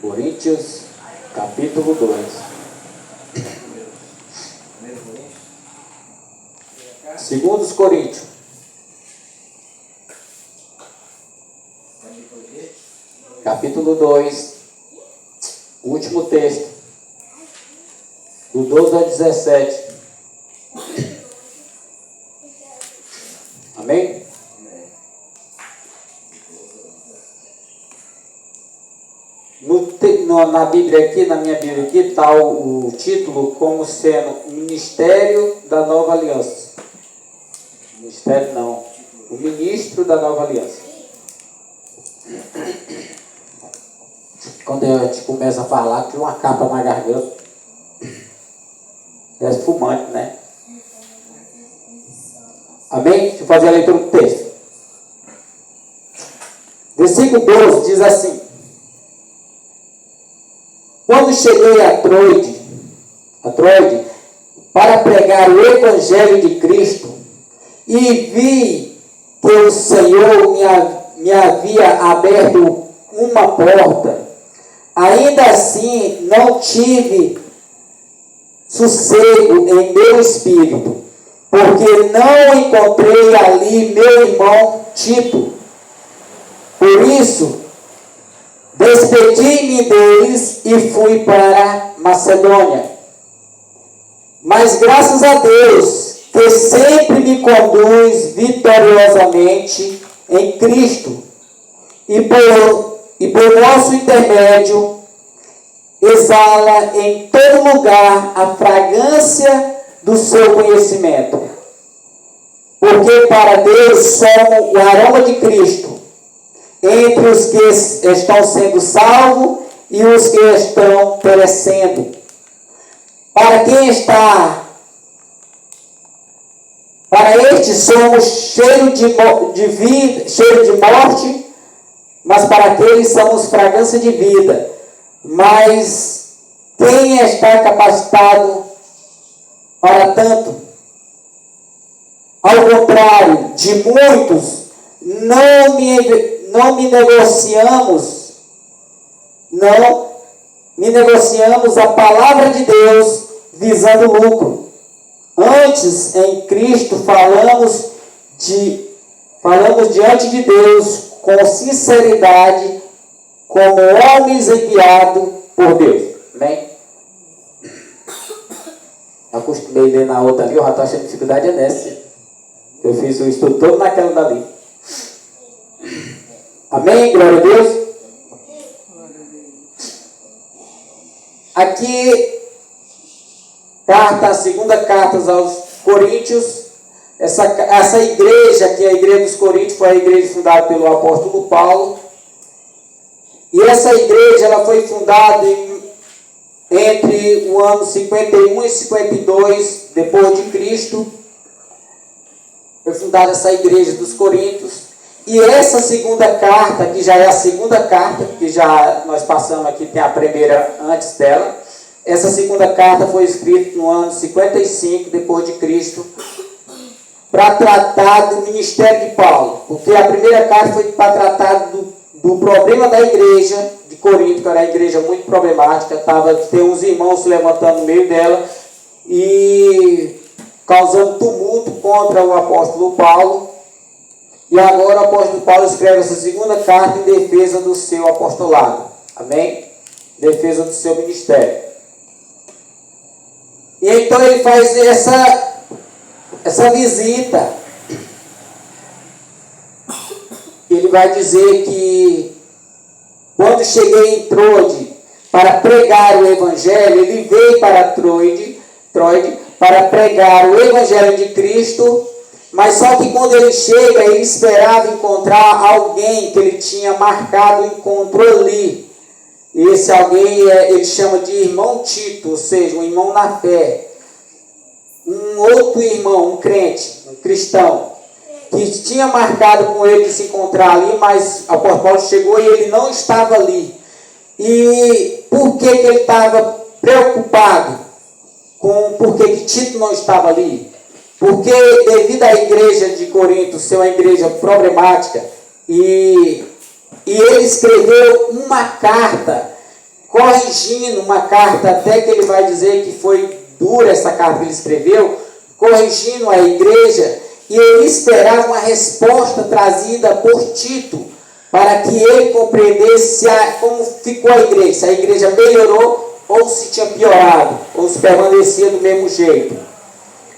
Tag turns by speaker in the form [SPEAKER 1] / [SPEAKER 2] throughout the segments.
[SPEAKER 1] Coríntios, capítulo 2. Segundo os Coríntios. Capítulo 2. Último texto. Do 12 ao 17. Amém? Na Bíblia aqui, na minha Bíblia aqui, está o título como sendo Ministério da Nova Aliança. Ministério não. O Ministro da Nova Aliança. Quando a gente começa a falar, tem uma capa na garganta. É fumante, né? Amém? Deixa eu fazer a leitura do texto. Versículo 12 diz assim: quando cheguei a Troade, para pregar o Evangelho de Cristo, e vi que o Senhor me havia aberto uma porta, ainda assim não tive sossego em meu espírito, porque não encontrei ali meu irmão Tito. Por isso, despedi-me deles e fui para Macedônia. Mas graças a Deus, que sempre me conduz vitoriosamente em Cristo, e por nosso intermédio, exala em todo lugar a fragrância do seu conhecimento. Porque para Deus somos o aroma de Cristo, entre os que estão sendo salvos e os que estão perecendo. Para quem está, para estes somos cheiro de morte, mas para aqueles somos fragrância de vida. Mas quem está capacitado para tanto? Ao contrário de muitos, não me negociamos a palavra de Deus visando lucro. Antes, em Cristo, falamos diante de Deus com sinceridade, como homens enviados por Deus. Amém? Acostumei a ler na outra ali, eu já estou achando dificuldade nessa. Eu fiz o estudo todo naquela dali. Amém? Glória a Deus. Aqui, a segunda carta aos Coríntios. Essa igreja, que é a igreja dos Coríntios, foi a igreja fundada pelo apóstolo Paulo. E essa igreja ela foi fundada entre o ano 51 e 52 depois de Cristo. Foi fundada essa igreja dos Coríntios. E essa segunda carta, que já é a segunda carta, que já nós passamos aqui, tem a primeira antes dela. Essa segunda carta foi escrita no ano 55 depois de Cristo, para tratar do ministério de Paulo. Porque a primeira carta foi para tratar do problema da igreja de Corinto, que era uma igreja muito problemática. Tem uns irmãos se levantando no meio dela e causando tumulto contra o apóstolo Paulo. E agora o apóstolo Paulo escreve essa segunda carta em defesa do seu apostolado. Amém? Defesa do seu ministério. E então ele faz essa visita. Ele vai dizer que quando cheguei em Troade para pregar o Evangelho, ele veio para Troade para pregar o Evangelho de Cristo. Mas só que quando ele chega, ele esperava encontrar alguém que ele tinha marcado o encontro ali. E esse alguém ele chama de irmão Tito, ou seja, um irmão na fé. Um outro irmão, um crente, um cristão, que tinha marcado com ele de se encontrar ali, mas o apóstolo Paulo chegou e ele não estava ali. E por que ele estava preocupado com por que Tito não estava ali? Porque devido à igreja de Corinto ser uma igreja problemática, e ele escreveu uma carta, corrigindo uma carta, até que ele vai dizer que foi dura essa carta que ele escreveu, corrigindo a igreja, e ele esperava uma resposta trazida por Tito, para que ele compreendesse como ficou a igreja, se a igreja melhorou ou se tinha piorado, ou se permanecia do mesmo jeito.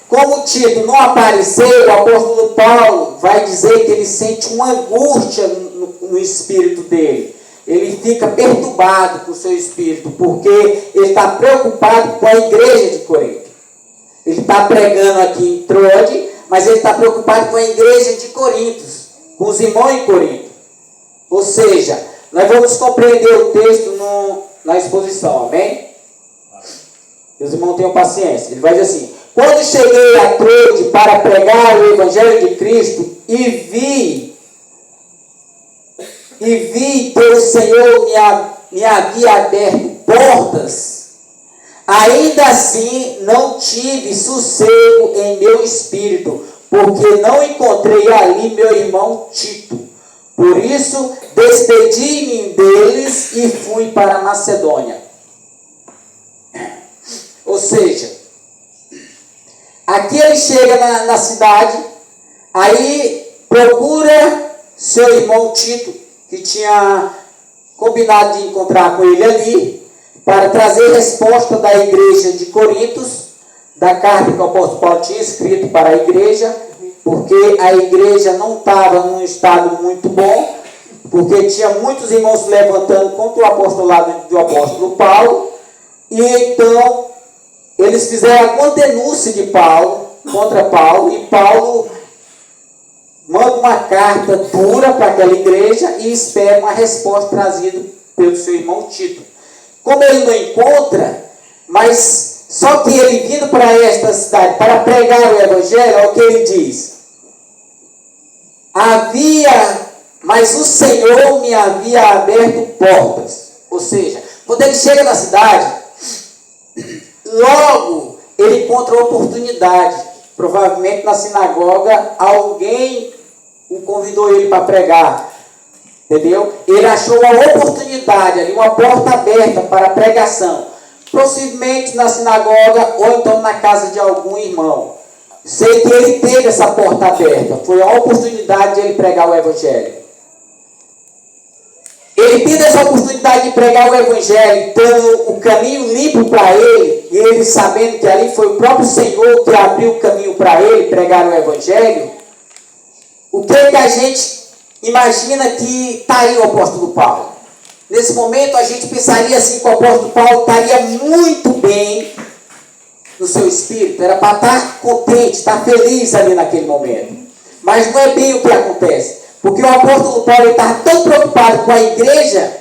[SPEAKER 1] Como Tito não apareceu, o apóstolo Paulo vai dizer que ele sente uma angústia no espírito dele. Ele fica perturbado com o seu espírito, porque ele está preocupado com a igreja de Corinto. Ele está pregando aqui em Troade, mas ele está preocupado com a igreja de Corinto, com os irmãos em Corinto. Ou seja, nós vamos compreender o texto na exposição, amém? Os irmãos tenham paciência. Ele vai dizer assim: quando cheguei a Troade para pregar o Evangelho de Cristo e vi que o Senhor me havia aberto portas, ainda assim não tive sossego em meu espírito, porque não encontrei ali meu irmão Tito. Por isso, despedi-me deles e fui para a Macedônia. Ou seja, aqui ele chega na cidade, aí procura seu irmão Tito, que tinha combinado de encontrar com ele ali, para trazer resposta da igreja de Corintos, da carta que o apóstolo Paulo tinha escrito para a igreja, porque a igreja não estava num estado muito bom, porque tinha muitos irmãos se levantando contra o apostolado do apóstolo Paulo, e então eles fizeram alguma denúncia de Paulo, contra Paulo, e Paulo manda uma carta dura para aquela igreja e espera uma resposta trazida pelo seu irmão Tito. Como ele não encontra, mas só que ele vindo para esta cidade para pregar o evangelho, é o que ele diz: mas o Senhor me havia aberto portas. Ou seja, quando ele chega na cidade, logo ele encontra oportunidade. Provavelmente na sinagoga alguém o convidou ele para pregar. Entendeu? Ele achou uma oportunidade ali, uma porta aberta para a pregação. Possivelmente na sinagoga ou então na casa de algum irmão. Sei que ele teve essa porta aberta. Foi a oportunidade de ele pregar o evangelho. Ele teve essa oportunidade de pregar o evangelho, então o caminho limpo para ele, e ele sabendo que ali foi o próprio Senhor que abriu o caminho para ele pregar o evangelho. O que a gente imagina que está aí o apóstolo Paulo? Nesse momento a gente pensaria assim que o apóstolo Paulo estaria muito bem no seu espírito, era para estar contente, estar feliz ali naquele momento. Mas não é bem o que acontece. Porque o apóstolo Paulo estava tão preocupado com a igreja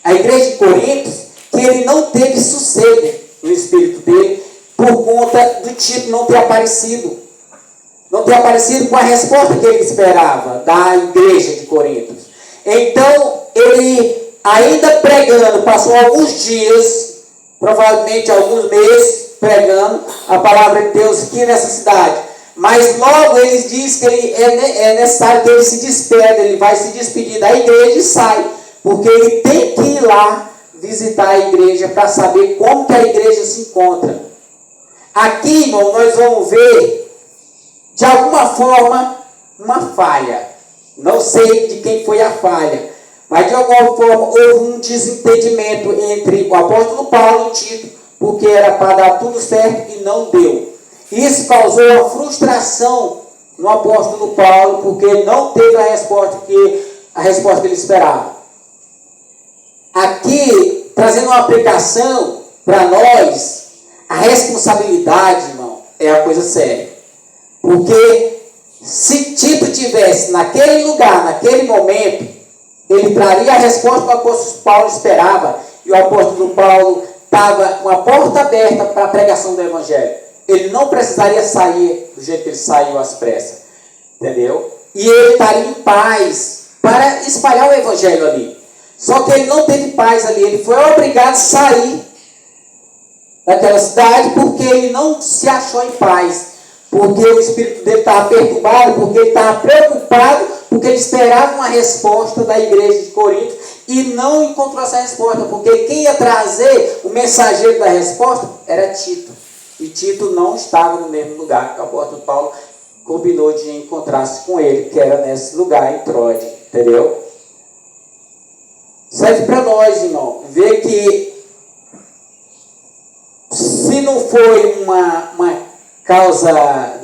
[SPEAKER 1] de Corinto, que ele não teve sossego no espírito dele, por conta do Tito não ter aparecido. Não ter aparecido com a resposta que ele esperava da igreja de Corinto. Então, ele, ainda pregando, passou alguns dias, provavelmente alguns meses, pregando a palavra de Deus aqui nessa cidade. Mas logo eles dizem que é necessário que ele se despeda, ele vai se despedir da igreja e sai, porque ele tem que ir lá visitar a igreja para saber como que a igreja se encontra. Aqui, irmão, nós vamos ver, de alguma forma, uma falha. Não sei de quem foi a falha, mas de alguma forma houve um desentendimento entre o apóstolo Paulo e Tito, porque era para dar tudo certo e não deu. Isso causou uma frustração no apóstolo Paulo, porque não teve a resposta que ele esperava. Aqui, trazendo uma aplicação para nós, a responsabilidade, irmão, é a coisa séria. Porque se Tito tivesse naquele lugar, naquele momento, ele traria a resposta que o apóstolo Paulo esperava, e o apóstolo Paulo estava com a porta aberta para a pregação do evangelho. Ele não precisaria sair do jeito que ele saiu às pressas. Entendeu? E ele estaria em paz para espalhar o evangelho ali. Só que ele não teve paz ali. Ele foi obrigado a sair daquela cidade porque ele não se achou em paz. Porque o espírito dele estava perturbado, porque ele estava preocupado porque ele esperava uma resposta da igreja de Corinto e não encontrou essa resposta, porque quem ia trazer o mensageiro da resposta era Tito. E Tito não estava no mesmo lugar que o apóstolo Paulo combinou de encontrar-se com ele, que era nesse lugar, em Troade, entendeu? Serve para nós, irmão, ver que se não foi uma causa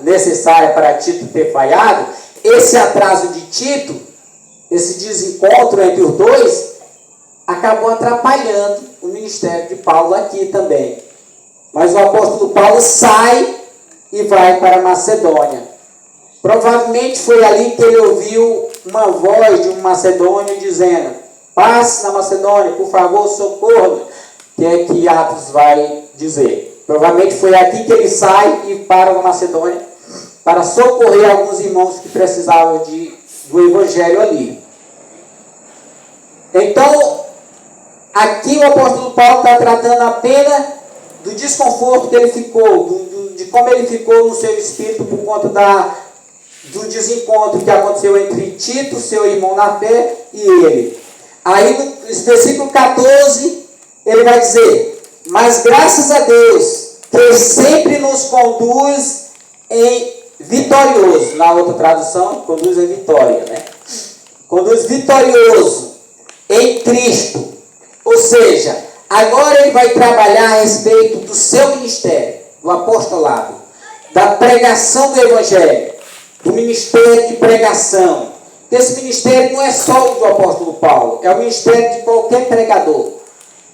[SPEAKER 1] necessária para Tito ter falhado, esse atraso de Tito, esse desencontro entre os dois, acabou atrapalhando o ministério de Paulo aqui também. Mas o apóstolo Paulo sai e vai para a Macedônia. Provavelmente foi ali que ele ouviu uma voz de um macedônio dizendo: passe na Macedônia, por favor, socorro. Que é que Atos vai dizer. Provavelmente foi aqui que ele sai e para na Macedônia para socorrer alguns irmãos que precisavam do evangelho ali. Então, aqui o apóstolo Paulo está tratando apenas do desconforto que ele ficou, de como ele ficou no seu espírito por conta do desencontro que aconteceu entre Tito, seu irmão na fé, e ele. Aí no versículo 14, ele vai dizer: mas graças a Deus, que sempre nos conduz em vitorioso. Na outra tradução, conduz em vitória, né? Conduz vitorioso em Cristo. Ou seja, agora ele vai trabalhar a respeito do seu ministério, do apostolado, da pregação do evangelho, do ministério de pregação. Esse ministério não é só o do apóstolo Paulo, é o ministério de qualquer pregador.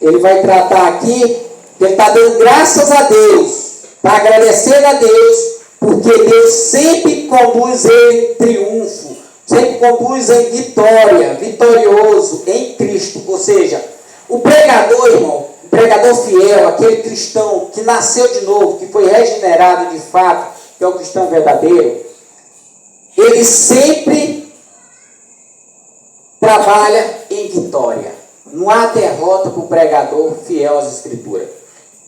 [SPEAKER 1] Ele vai tratar aqui que ele está dando graças a Deus, está agradecendo a Deus, porque Deus sempre conduz ele em triunfo, sempre conduz em vitória, vitorioso em Cristo. Ou seja, o pregador, irmão, o pregador fiel, aquele cristão que nasceu de novo, que foi regenerado de fato, que é o cristão verdadeiro, ele sempre trabalha em vitória. Não há derrota para o pregador fiel às Escrituras.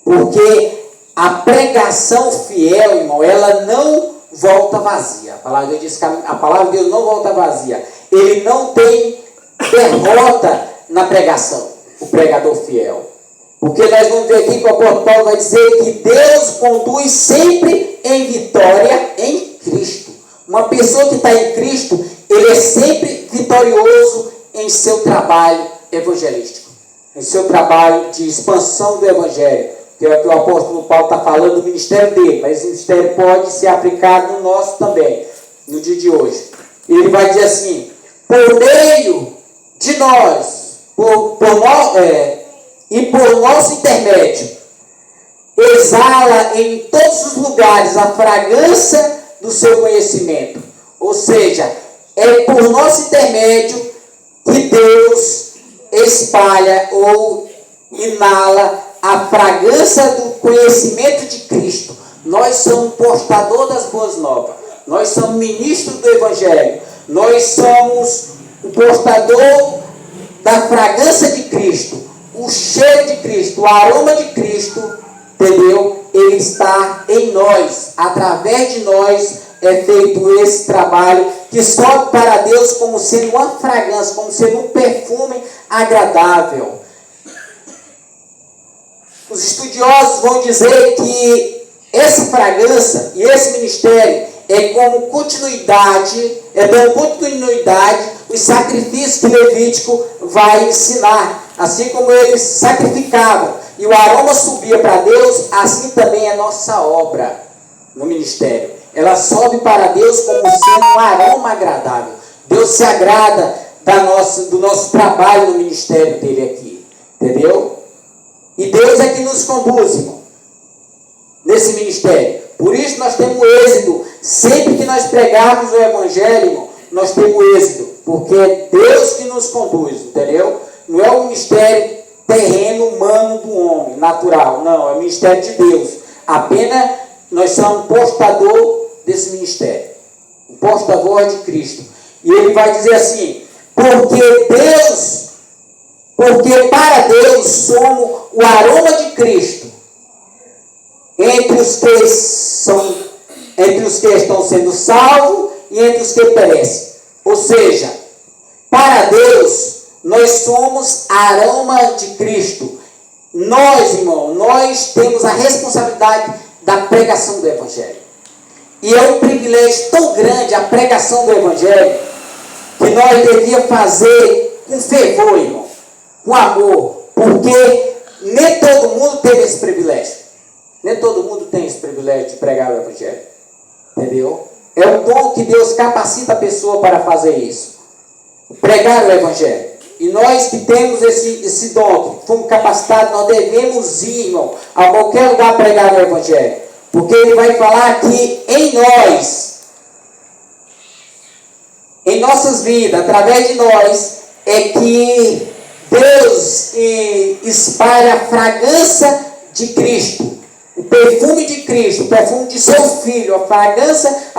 [SPEAKER 1] Porque a pregação fiel, irmão, ela não volta vazia. A palavra de Deus diz que a palavra de Deus não volta vazia. Ele não tem derrota na pregação, o pregador fiel. Porque nós vamos ver aqui que o apóstolo Paulo vai dizer que Deus conduz sempre em vitória em Cristo. Uma pessoa que está em Cristo, ele é sempre vitorioso em seu trabalho evangelístico, em seu trabalho de expansão do evangelho, que é o que o apóstolo Paulo está falando do ministério dele, mas esse ministério pode ser aplicado no nosso também, no dia de hoje. Ele vai dizer assim: por meio de nós, e por nosso intermédio, exala em todos os lugares a fragrância do seu conhecimento. Ou seja, é por nosso intermédio que Deus espalha ou inala a fragrância do conhecimento de Cristo. Nós somos portador das boas novas. Nós somos ministros do Evangelho. Nós somos o portador da fragrância de Cristo. O cheiro de Cristo, o aroma de Cristo, entendeu? Ele está em nós. Através de nós é feito esse trabalho que sobe para Deus como sendo uma fragrância, como sendo um perfume agradável. Os estudiosos vão dizer que essa fragrância e esse ministério é como continuidade, os sacrifícios que Levítico vai ensinar. Assim como eles sacrificavam e o aroma subia para Deus, assim também é nossa obra no ministério. Ela sobe para Deus como sendo um aroma agradável. Deus se agrada do nosso trabalho no ministério dele aqui. Entendeu? E Deus é que nos conduz, irmão, nesse ministério. Por isso nós temos êxito. Sempre que nós pregarmos o Evangelho, irmão, nós temos êxito. Porque é Deus que nos conduz, entendeu? Não é o ministério terreno, humano do homem, natural. Não, é o ministério de Deus. Apenas nós somos portador desse ministério. O porta-voz de Cristo. E ele vai dizer assim: porque para Deus somos o aroma de Cristo entre os que estão sendo salvos e entre os que perecem. Ou seja, para Deus, nós somos aroma de Cristo. Nós, irmão, nós temos a responsabilidade da pregação do Evangelho. E é um privilégio tão grande a pregação do Evangelho, que nós devíamos fazer com fervor, irmão, com amor, porque nem todo mundo teve esse privilégio. Nem todo mundo tem esse privilégio de pregar o Evangelho. Entendeu? É um dom que Deus capacita a pessoa para fazer isso. Pregar o Evangelho. E nós que temos esse dom, que fomos capacitados, nós devemos ir, irmão, a qualquer lugar pregar o Evangelho. Porque ele vai falar que em nós, em nossas vidas, através de nós, é que Deus espalha a fragrância de Cristo. O perfume de Cristo, o perfume de seu Filho, a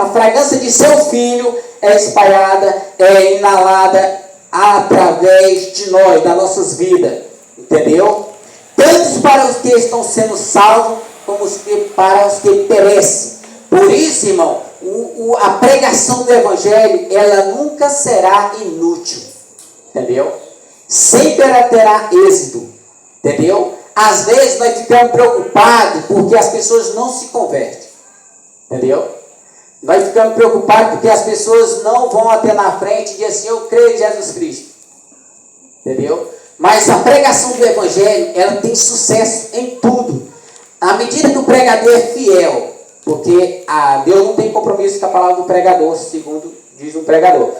[SPEAKER 1] fragrância de seu Filho é espalhada, é inalada através de nós, das nossas vidas. Entendeu? Tanto para os que estão sendo salvos, como para os que perecem. Por isso, irmão, a pregação do Evangelho, ela nunca será inútil. Entendeu? Sempre ela terá êxito. Entendeu? Às vezes nós ficamos preocupados porque as pessoas não se convertem. Entendeu? Nós ficamos preocupados porque as pessoas não vão até na frente e dizem assim, eu creio em Jesus Cristo. Entendeu? Mas a pregação do Evangelho, ela tem sucesso em tudo. À medida que o pregador é fiel, porque Deus não tem compromisso com a palavra do pregador, segundo diz um pregador.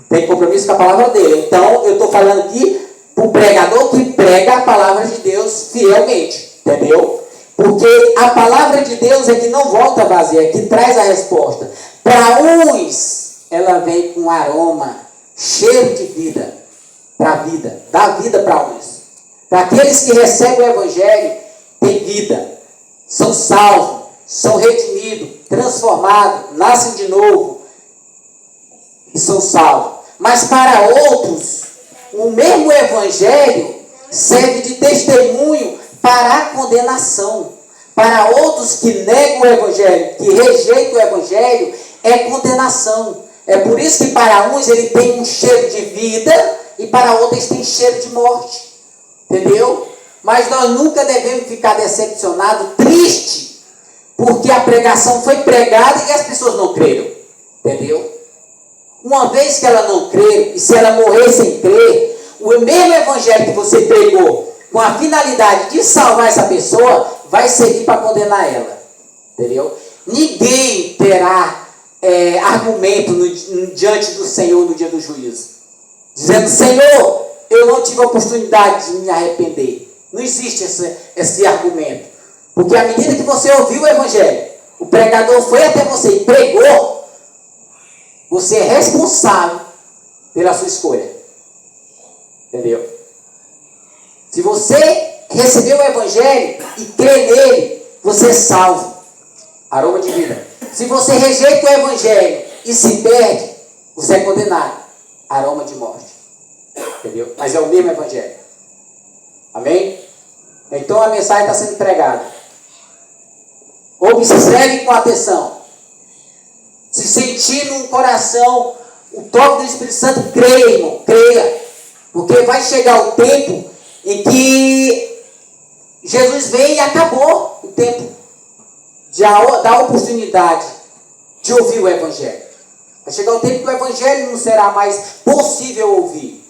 [SPEAKER 1] Tem compromisso com a palavra dele. Então, eu estou falando aqui para o pregador que prega a palavra de Deus fielmente. Entendeu? Porque a palavra de Deus é que não volta vazia, é que traz a resposta. Para uns, ela vem com aroma, cheiro de vida, para a vida, dá vida para uns. Para aqueles que recebem o Evangelho, tem vida, são salvos, são redimidos, transformados, nascem de novo e são salvos. Mas para outros, o mesmo Evangelho serve de testemunho para a condenação. Para outros que negam o Evangelho, que rejeitam o Evangelho, é condenação. É por isso que para uns ele tem um cheiro de vida e para outros tem cheiro de morte. Entendeu? Mas nós nunca devemos ficar decepcionados, tristes, porque a pregação foi pregada e as pessoas não creram. Entendeu? Uma vez que ela não crê, e se ela morrer sem crer, o mesmo Evangelho que você pregou, com a finalidade de salvar essa pessoa, vai servir para condenar ela. Entendeu? Ninguém terá argumento diante do Senhor no dia do juízo. Dizendo, Senhor, eu não tive a oportunidade de me arrepender. Não existe esse argumento. Porque à medida que você ouviu o Evangelho, o pregador foi até você e pregou, você é responsável pela sua escolha. Entendeu? Se você recebeu o Evangelho e crê nele, você é salvo. Aroma de vida. Se você rejeita o Evangelho e se perde, você é condenado. Aroma de morte. Entendeu? Mas é o mesmo Evangelho. Amém? Então a mensagem está sendo pregada. Observe com atenção. Se sentir no coração o toque do Espírito Santo, creia, irmão. Creia. Porque vai chegar o tempo em que Jesus vem e acabou o tempo da oportunidade de ouvir o Evangelho. Vai chegar o tempo que o Evangelho não será mais possível ouvir.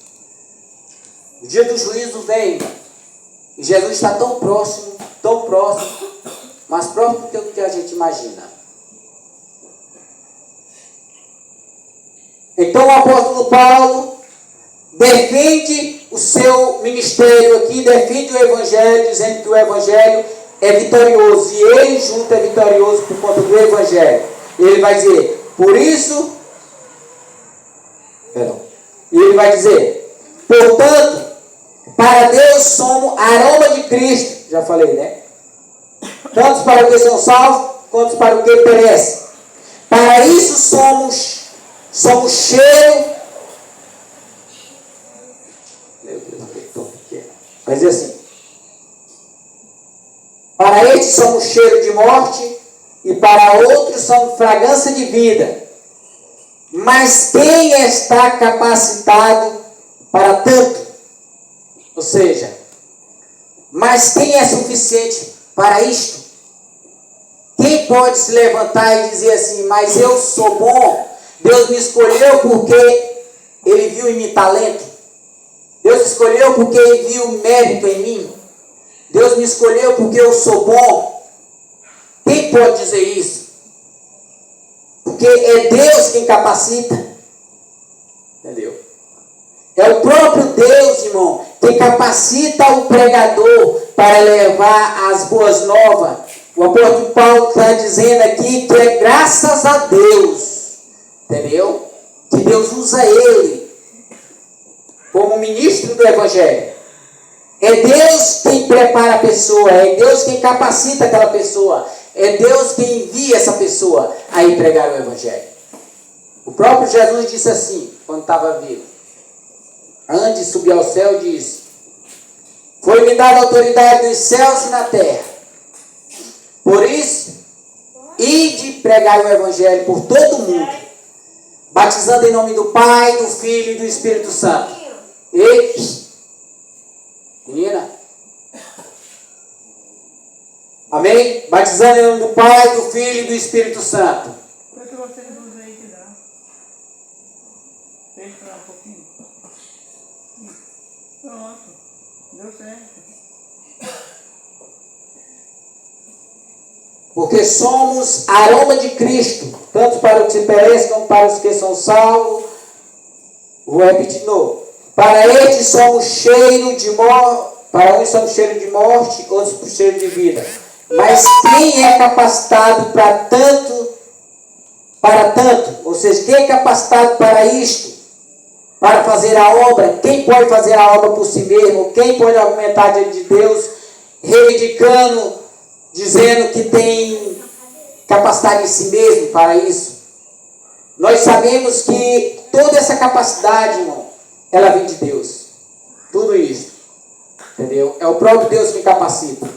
[SPEAKER 1] O dia do juízo vem. E Jesus está tão próximo, mais próximo do que a gente imagina. Então o apóstolo Paulo defende o seu ministério aqui, defende o Evangelho, dizendo que o Evangelho é vitorioso. E ele junto é vitorioso por conta do Evangelho. Ele vai dizer, por isso... E ele vai dizer, portanto, para Deus somos aroma de Cristo. Já falei, né? Tanto para os que são salvos, quanto para os que perecem. Para isso somos cheiro. Meu Deus, que tom que é. Vai dizer assim. Para estes somos cheiro de morte, e para outros somos fragrância de vida. Mas quem está capacitado para tanto? Ou seja, mas quem é suficiente para isto? Quem pode se levantar e dizer assim, mas eu sou bom, Deus me escolheu porque Ele viu em mim talento, Deus me escolheu porque Ele viu mérito em mim, Deus me escolheu porque eu sou bom. Quem pode dizer isso? Porque é Deus quem capacita. Entendeu? É o próprio Deus, irmão, que capacita o pregador para levar as boas novas. O apóstolo Paulo está dizendo aqui que é graças a Deus, entendeu? Que Deus usa ele como ministro do Evangelho. É Deus quem prepara a pessoa, é Deus quem capacita aquela pessoa, é Deus quem envia essa pessoa a ir pregar o Evangelho. O próprio Jesus disse assim, quando estava vivo, antes de subir ao céu, disse: foi-me dada a autoridade nos céus e na terra. Por isso, ide pregar o Evangelho por todo o mundo, batizando em nome do Pai, do Filho e do Espírito Santo. E, menina, amém? Batizando em nome do Pai, do Filho e do Espírito Santo.
[SPEAKER 2] Por que você reduz aí que dá? Deixa pra um pouquinho. Pronto, deu certo.
[SPEAKER 1] Porque somos aroma de Cristo, tanto para os que perecem como para os que são salvos. Vou repetir de novo. Para estes somos cheiro de morte, para uns somos cheiro de morte, outros por cheiro de vida. Mas quem é capacitado para tanto, ou seja, quem é capacitado para isto, para fazer a obra? Quem pode fazer a obra por si mesmo? Quem pode argumentar diante de Deus, reivindicando, dizendo que tem capacidade em si mesmo para isso? Nós sabemos que toda essa capacidade, irmão, ela vem de Deus. Tudo isso, entendeu? É o próprio Deus que capacita.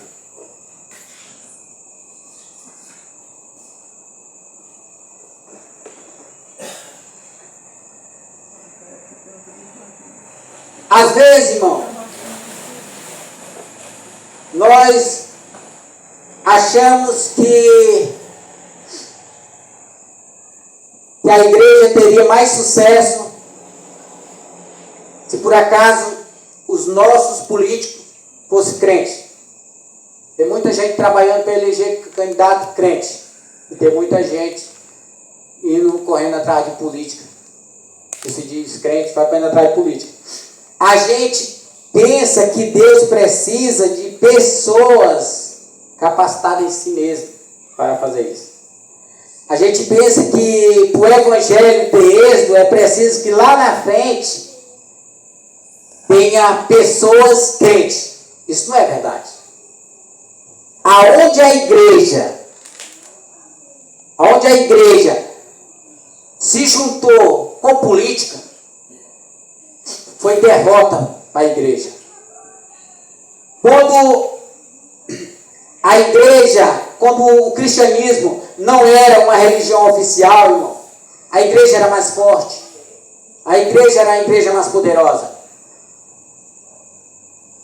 [SPEAKER 1] Às vezes, irmão, nós achamos que a igreja teria mais sucesso se por acaso os nossos políticos fossem crentes. Tem muita gente trabalhando para eleger candidato crente. E tem muita gente indo correndo atrás de política. Que se diz crente, vai correndo atrás de política. A gente pensa que Deus precisa de pessoas capacitadas em si mesmo para fazer isso. A gente pensa que para o Evangelho ter êxito é preciso que lá na frente tenha pessoas crentes. Isso não é verdade. Aonde a igreja se juntou com política, foi derrota para a igreja. Quando a igreja, como o cristianismo não era uma religião oficial, irmão, a igreja era mais forte. A igreja era a igreja mais poderosa.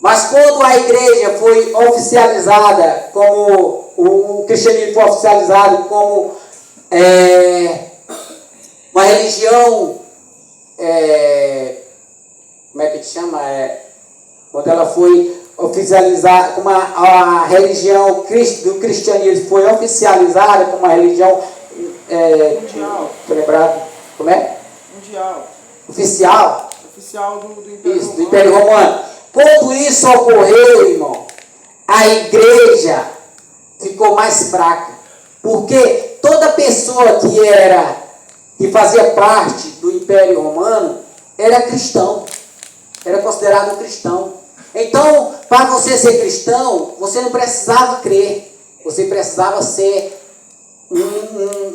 [SPEAKER 1] Mas quando a igreja foi oficializada, como o cristianismo foi oficializado como uma religião, como é que se chama? Quando ela foi oficializada, como a religião do cristianismo foi oficializada como uma religião
[SPEAKER 2] mundial.
[SPEAKER 1] Lembrado? Como é?
[SPEAKER 2] Mundial.
[SPEAKER 1] Oficial?
[SPEAKER 2] Oficial do Império
[SPEAKER 1] Isso,
[SPEAKER 2] Romano.
[SPEAKER 1] do Império Romano. Quando isso ocorreu, irmão, a igreja ficou mais fraca. Porque toda pessoa que fazia parte do Império Romano era cristão. Era considerado cristão. Então, para você ser cristão, você não precisava crer. Você precisava ser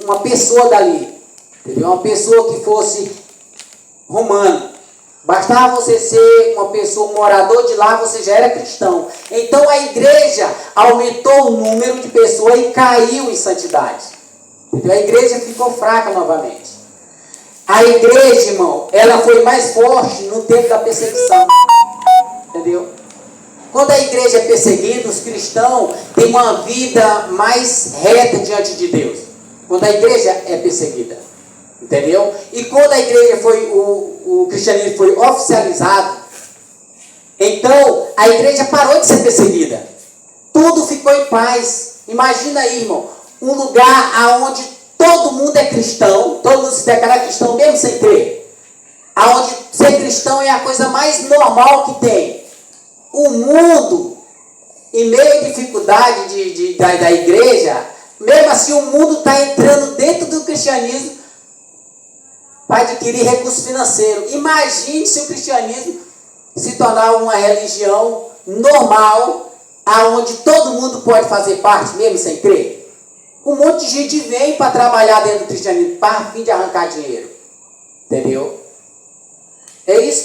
[SPEAKER 1] uma pessoa dali. Entendeu? Uma pessoa que fosse romano. Bastava você ser uma pessoa, um morador de lá, você já era cristão. Então a igreja aumentou o número de pessoas e caiu em santidade. Entendeu? A igreja ficou fraca novamente. A igreja, irmão, ela foi mais forte no tempo da perseguição. Entendeu? Quando a igreja é perseguida, os cristãos têm uma vida mais reta diante de Deus. Quando a igreja é perseguida. Entendeu? E quando a igreja foi, o cristianismo foi oficializado, então a igreja parou de ser perseguida. Tudo ficou em paz. Imagina aí, irmão, um lugar onde todo mundo é cristão, todo mundo se declara cristão mesmo sem crer. Aonde ser cristão é a coisa mais normal que tem. O mundo, em meio à dificuldade da igreja, mesmo assim o mundo está entrando dentro do cristianismo para adquirir recursos financeiros. Imagine se o cristianismo se tornar uma religião normal, aonde todo mundo pode fazer parte, mesmo sem crer. Um monte de gente vem para trabalhar dentro do cristianismo, para fim de arrancar dinheiro. Entendeu? É isso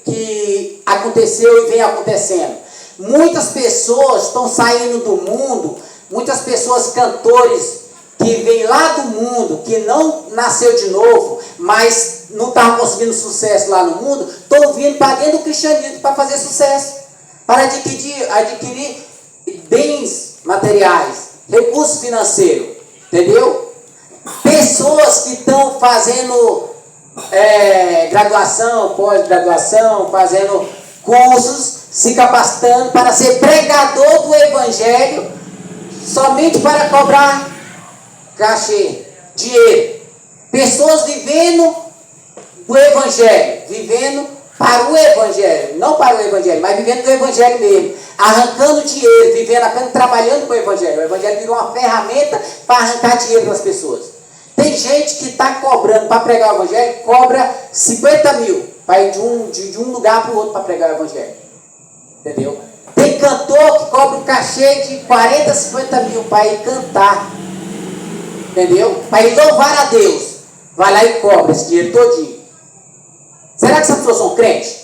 [SPEAKER 1] que aconteceu e vem acontecendo. Muitas pessoas estão saindo do mundo, muitas pessoas, cantores, que vêm lá do mundo, que não nasceu de novo, mas não estavam conseguindo sucesso lá no mundo, estão vindo para dentro do cristianismo para fazer sucesso, para adquirir bens materiais, recursos financeiros, entendeu? Pessoas que estão fazendo graduação, pós-graduação, fazendo cursos, se capacitando para ser pregador do evangelho, somente para cobrar cachê, dinheiro. Pessoas vivendo o evangelho, vivendo para o evangelho, não para o evangelho, mas vivendo do evangelho mesmo, arrancando dinheiro, vivendo apenas trabalhando com o evangelho. O evangelho virou uma ferramenta para arrancar dinheiro das pessoas. Tem gente que está cobrando para pregar o evangelho, cobra 50 mil para ir de um lugar para o outro para pregar o evangelho. Entendeu? Tem cantor que cobra um cachê de 40, 50 mil para ir cantar. Entendeu? Para ir louvar a Deus. Vai lá e cobra esse dinheiro todinho. Será que essas pessoas são crentes?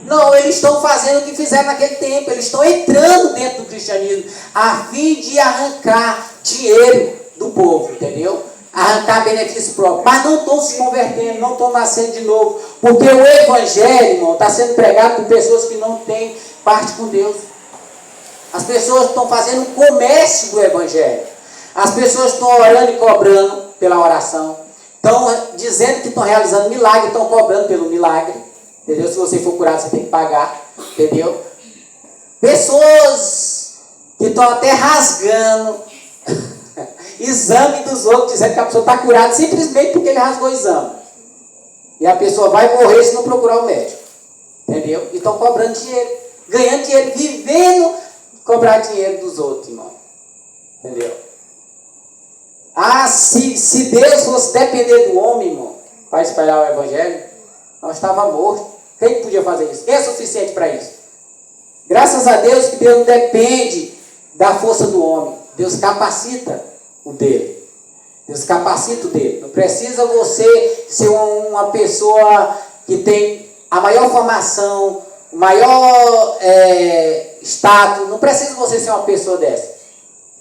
[SPEAKER 1] Não, eles estão fazendo o que fizeram naquele tempo. Eles estão entrando dentro do cristianismo a fim de arrancar dinheiro do povo, entendeu? Arrancar benefício próprio, mas não estão se convertendo, não estão nascendo de novo, porque o evangelho, irmão, está sendo pregado por pessoas que não têm parte com Deus. As pessoas estão fazendo um comércio do evangelho, as pessoas estão orando e cobrando pela oração, estão dizendo que estão realizando milagre, estão cobrando pelo milagre, entendeu? Se você for curado, você tem que pagar, entendeu? Pessoas que estão até rasgando exame dos outros, dizendo que a pessoa está curada simplesmente porque ele rasgou o exame. E a pessoa vai morrer se não procurar o médico. Entendeu? E estão cobrando dinheiro, ganhando dinheiro, vivendo cobrar dinheiro dos outros, irmão. Entendeu? Ah, se Deus fosse depender do homem, irmão, para espalhar o evangelho, nós estávamos mortos. Quem podia fazer isso? Quem é suficiente para isso? Graças a Deus que Deus não depende da força do homem. Deus capacita o dele. Deus capacita o dele. Não precisa você ser uma pessoa que tem a maior formação, o maior status. Não precisa você ser uma pessoa dessa.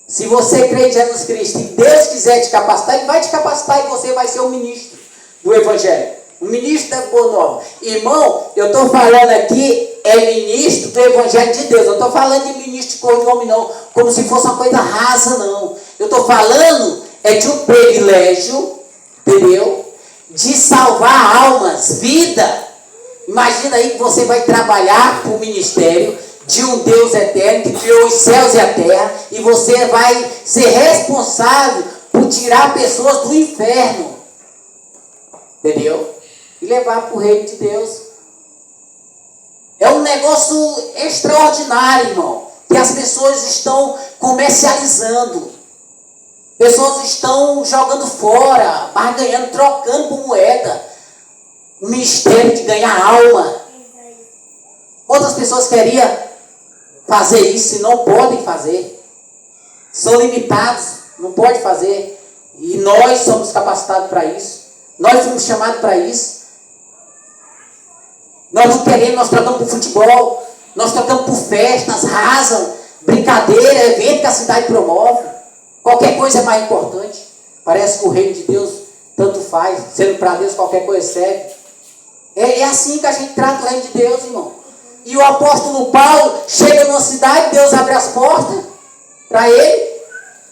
[SPEAKER 1] Se você crê em Jesus Cristo e Deus quiser te capacitar, Ele vai te capacitar e você vai ser um ministro do Evangelho. Um ministro da Boa Nova. Irmão, eu estou falando aqui, ministro do Evangelho de Deus. Eu não estou falando de ministro de cor de homem, não. Como se fosse uma coisa rasa, não. Eu estou falando de um privilégio, entendeu? De salvar almas, vida. Imagina aí que você vai trabalhar para o ministério de um Deus eterno que criou os céus e a terra, e você vai ser responsável por tirar pessoas do inferno. Entendeu? E levar para o reino de Deus. É um negócio extraordinário, irmão, que as pessoas estão comercializando. Pessoas estão jogando fora, barganhando, trocando por moeda. O ministério de ganhar alma. Quantas pessoas queriam fazer isso e não podem fazer? São limitados, não podem fazer. E nós somos capacitados para isso. Nós fomos chamados para isso. Nós não queremos, nós tratamos por futebol, nós tratamos por festas, rasam, brincadeira, evento que a cidade promove. Qualquer coisa é mais importante. Parece que o reino de Deus tanto faz, sendo para Deus qualquer coisa serve. É assim que a gente trata o reino de Deus, irmão. E o apóstolo Paulo chega numa cidade, Deus abre as portas para ele,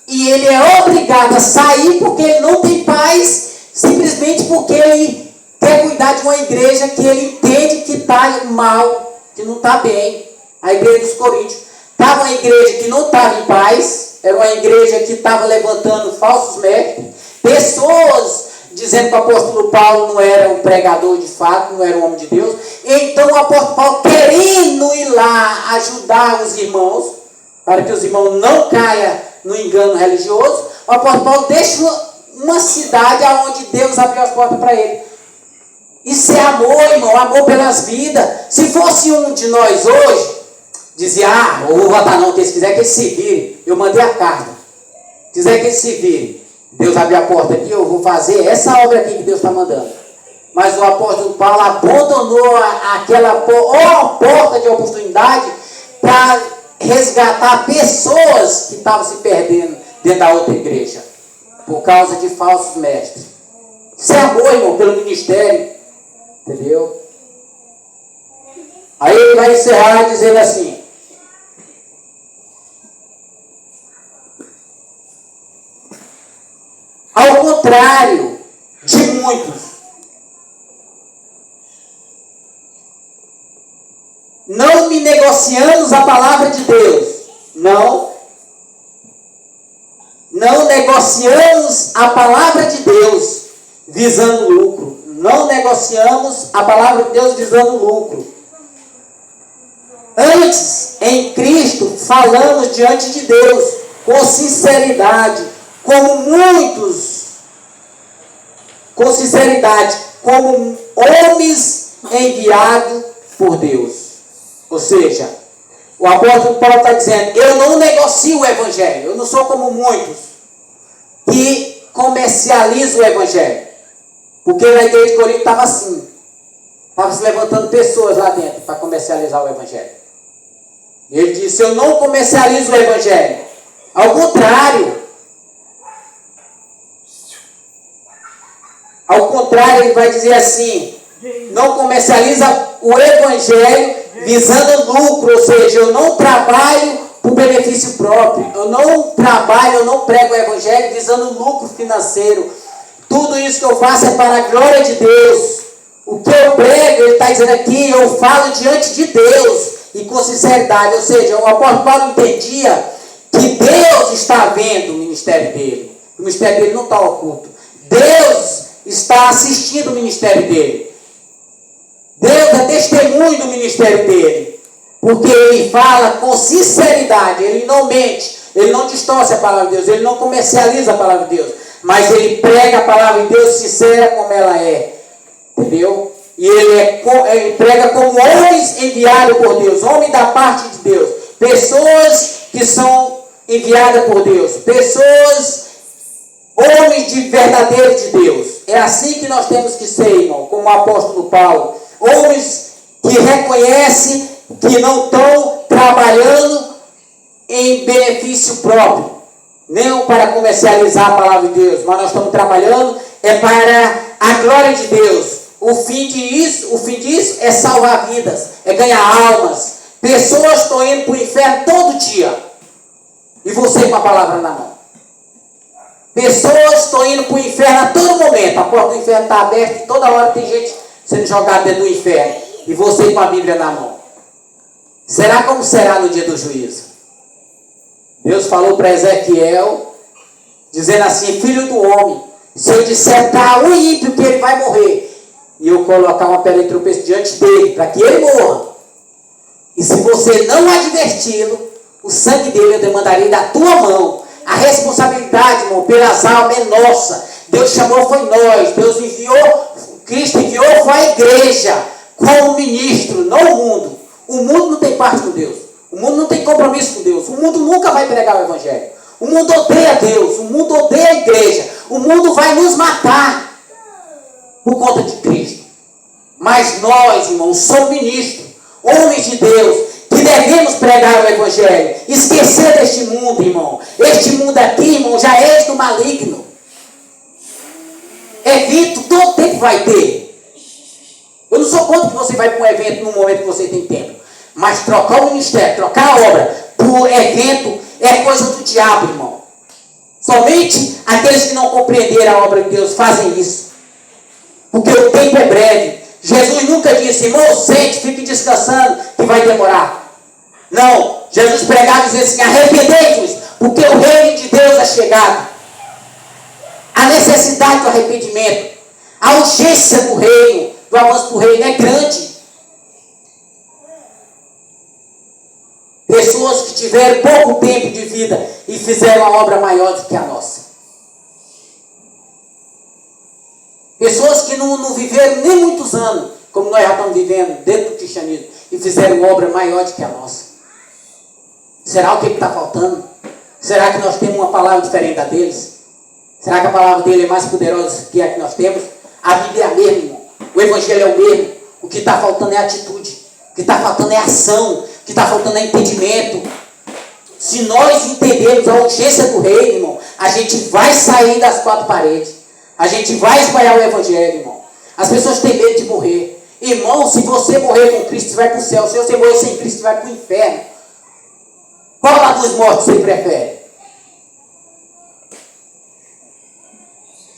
[SPEAKER 1] e ele é obrigado a sair porque ele não tem paz, simplesmente porque ele quer cuidar de uma igreja que ele entende que está mal, que não está bem. A igreja dos Coríntios estava uma igreja que não estava em paz, era uma igreja que estava levantando falsos mestres, pessoas dizendo que o apóstolo Paulo não era um pregador de fato, não era um homem de Deus. Então o apóstolo Paulo, querendo ir lá ajudar os irmãos, para que os irmãos não caiam no engano religioso, o apóstolo Paulo deixa uma cidade onde Deus abriu as portas para ele. Isso é amor, irmão, amor pelas vidas. Se fosse um de nós hoje, dizia, eu vou votar não, que se quiser que ele se vire. Eu mandei a carta. Se quiser que ele se vire. Deus abriu a porta aqui, eu vou fazer essa obra aqui que Deus está mandando. Mas o apóstolo Paulo abandonou aquela porta de oportunidade para resgatar pessoas que estavam se perdendo dentro da outra igreja, por causa de falsos mestres. Isso é amor, irmão, pelo ministério. Entendeu? Aí ele vai encerrar dizendo assim: ao contrário de muitos, não me negociamos a palavra de Deus. Não negociamos a palavra de Deus visando lucro. Não negociamos a palavra de Deus visando lucro. Antes, em Cristo, falamos diante de Deus com sinceridade, como homens enviados por Deus. Ou seja, o apóstolo Paulo está dizendo, eu não negocio o evangelho, eu não sou como muitos que comercializam o evangelho. Porque na igreja de Corinto estava assim, estava se levantando pessoas lá dentro para comercializar o evangelho. E ele disse, eu não comercializo o evangelho, ao contrário, ele vai dizer assim, não comercializa o evangelho visando lucro, ou seja, eu não trabalho por benefício próprio, eu não prego o evangelho visando lucro financeiro. Tudo isso que eu faço é para a glória de Deus. O que eu prego, ele está dizendo aqui, eu falo diante de Deus e com sinceridade. Ou seja, o apóstolo Paulo entendia que Deus está vendo o ministério dele. O ministério dele não está oculto. Deus está assistindo o ministério dele. Deus é testemunho do ministério dele. Porque ele fala com sinceridade, ele não mente, ele não distorce a palavra de Deus, ele não comercializa a palavra de Deus, mas ele prega a palavra de Deus sincera como ela é. Entendeu? E ele prega como homens enviados por Deus, homens da parte de Deus, pessoas que são enviadas por Deus, pessoas, homens de verdadeiro de Deus. É assim que nós temos que ser, irmão, como o apóstolo Paulo, homens que reconhecem que não estão trabalhando em benefício próprio, nem para comercializar a palavra de Deus, mas nós estamos trabalhando para a glória de Deus. O fim disso é salvar vidas, é ganhar almas. Pessoas estão indo para o inferno todo dia, e você com a palavra na mão. Pessoas estão indo para o inferno a todo momento, a porta do inferno está aberta e toda hora tem gente sendo jogada dentro do inferno, e você com a Bíblia na mão. Será como será no dia do juízo? Deus falou para Ezequiel, dizendo assim, filho do homem, se eu disser para o ímpio que ele vai morrer, e eu colocar uma pedra de tropeço diante dele, para que ele morra, e se você não adverti-lo, o sangue dele eu demandarei da tua mão. A responsabilidade, irmão, pelas almas é nossa. Deus chamou, foi nós. Deus enviou, Cristo enviou, foi a igreja, como ministro, não o mundo. O mundo não tem parte com Deus. O mundo não tem compromisso com Deus. O mundo nunca vai pregar o evangelho. O mundo odeia Deus. O mundo odeia a igreja. O mundo vai nos matar por conta de Cristo. Mas nós, irmãos, somos ministros, homens de Deus, que devemos pregar o evangelho. Esquecer deste mundo, irmão. Este mundo aqui, irmão, já é do maligno. Evento todo tempo vai ter. Eu não sou contra que você vai para um evento no momento que você tem tempo. Mas trocar o ministério, trocar a obra por evento é coisa do diabo, irmão. Somente aqueles que não compreenderam a obra de Deus fazem isso. Porque o tempo é breve. Jesus nunca disse, irmão, sente, fique descansando, que vai demorar. Não, Jesus pregava e dizia assim, arrependei-vos, porque o reino de Deus é chegado. A necessidade do arrependimento, a urgência do reino, do avanço do reino é grande. Pessoas que tiveram pouco tempo de vida e fizeram uma obra maior do que a nossa. Pessoas que não viveram nem muitos anos, como nós já estamos vivendo dentro do cristianismo, e fizeram uma obra maior do que a nossa. Será o que está faltando? Será que nós temos uma palavra diferente da deles? Será que a palavra dele é mais poderosa que a que nós temos? A Bíblia é a mesma, irmão. O Evangelho é o mesmo. O que está faltando é atitude. O que está faltando é ação. O que está faltando é entendimento. Se nós entendermos a urgência do reino, irmão, a gente vai sair das quatro paredes. A gente vai espalhar o Evangelho, irmão. As pessoas têm medo de morrer. Irmão, se você morrer com Cristo, você vai para o céu. Se você morrer sem Cristo, você vai para o inferno. Qual lá dos mortos você prefere?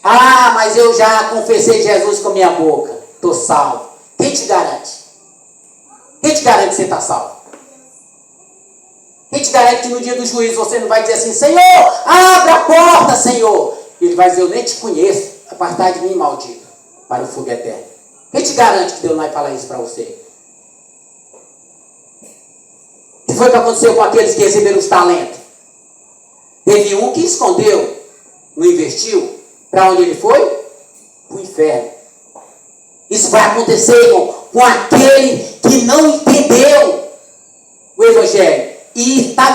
[SPEAKER 1] Ah, mas eu já confessei Jesus com a minha boca. Estou salvo. Quem te garante? Quem te garante que você está salvo? Quem te garante que no dia do juízo você não vai dizer assim, Senhor, abre a porta, Senhor. E ele vai dizer, eu nem te conheço. Apartai de mim, maldito, para o fogo eterno. Quem te garante que Deus não vai falar isso para você? O que foi que aconteceu com aqueles que receberam os talentos? Teve um que escondeu, não investiu. Para onde ele foi? Para o inferno. Isso vai acontecer, irmão, com aquele que não entendeu o Evangelho e está